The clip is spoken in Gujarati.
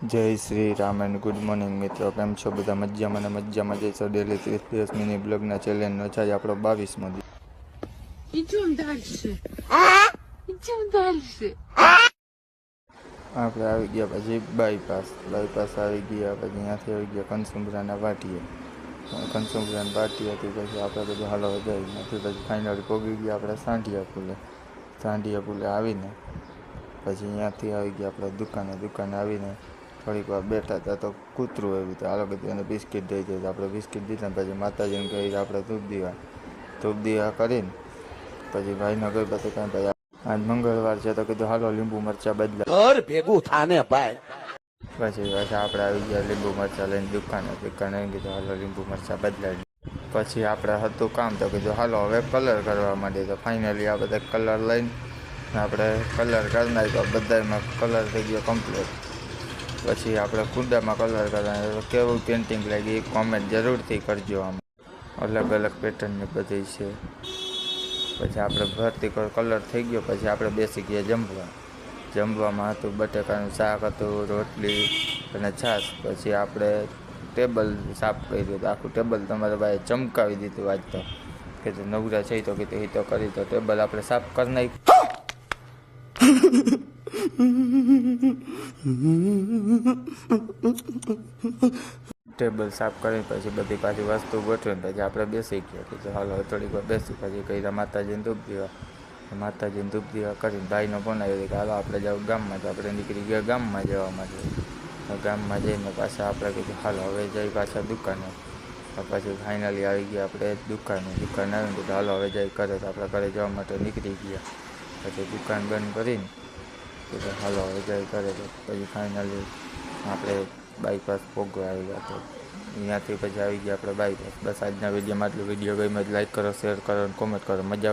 જય Shri Ram and good morning મિત્રો, કેમ છો બધા? મજામાં અને મજામાં જઈશો. ડેલી 30 મિનિટ બ્લોગના ચેલેન્જનો છે આજે આપણો 22મો દિવસ. આપણે આવી ગયા પછી બાયપાસ આવી ગયા, પછી ત્યાંથી આવી ગયા કનસુમરાના વાટીએ. કનસુમરાના વાટીએથી પછી આપણે બધું હાલવા જાય, ત્યાંથી પછી ફાઇનલી પહોંચી ગયા આપણે સાંઢિયા પુલે આવીને પછી ત્યાંથી આવી ગયા આપણે દુકાને આવીને થોડીક વાર બેઠા હતા તો કૂતરું આવ્યું હતું. હાલો કીધું એને બિસ્કિટ દઈ દીધું. આપણે બિસ્કિટ દીધા પછી માતાજીને કહી આપણે ધૂપ દીવા કરીને પછી ભાઈનો ગઈ પછી કાંઈ ભાઈ આજ મંગળવાર છે તો કીધું હાલો લીંબુ મરચાં બદલા ઘર ભેગું થાને ભાઈ. પછી આપણે આવી ગયા લીંબુ મરચાં લઈને દુકાને કીધું હાલો લીંબુ મરચાં બદલાવી. પછી આપણે હતું કામ તો કીધું હાલો હવે કલર કરવા માંડીએ. તો ફાઇનલી આ બધા કલર લઈને આપણે કલર કરી નાખ્યો. બધામાં કલર થઈ ગયો કમ્પ્લીટ. પછી આપણે કુંડામાં કલર કરવાના. કેવું પેઇન્ટિંગ લાગી એ કોમેન્ટ જરૂરથી કરજો. આમાં અલગ અલગ પેટર્નની બધી છે. પછી આપણે ભરતી કલર થઈ ગયો. પછી આપણે બેસી ગયા જમવામાં હતું બટેકાનું શાક હતું, રોટલી અને છાશ. પછી આપણે ટેબલ સાફ કર્યું હતું. આખું ટેબલ તમારા ભાઈએ ચમકાવી દીધું. આજ તો કીધું નવરા છે તો કીધું એ તો કરી તો ટેબલ આપણે સાફ કરી નાખ્યું. ટેબલ સાફ કરીને પછી બધી પાછી વસ્તુ ગોઠવીને પછી આપણે બેસી ગયા. કીધું હાલો થોડીક વાર બેસી. પછી કહી માતાજીને ધૂપ દીવા કરીને ભાઈનો ફોન આવ્યો કે હાલો આપણે જાવ ગામમાં. તો આપણે નીકળી ગયા ગામમાં જવા માટે. ગામમાં જઈને પાછા આપણે કીધું હાલો હવે જઈ પાછા દુકાને. પછી ફાઇનલી આવી ગયા આપણે દુકાને આવીને કીધું હાલો હવે જઈ ઘરે. તો આપણે ઘરે જવા માટે નીકળી ગયા. પછી દુકાન બંધ કરીને કીધું હાલો હવે જઈ ઘરે. તો પછી ફાઇનલી આપણે બાયપાસ પોગવા આવ્યા. તો અહીંયાથી પછી આવી ગયા આપણે બાયપાસ. બસ આજના વિડીયોમાં આટલું. વિડીયો ગમે લાઈક કરો, શેર કરો અને કોમેન્ટ કરો. મજા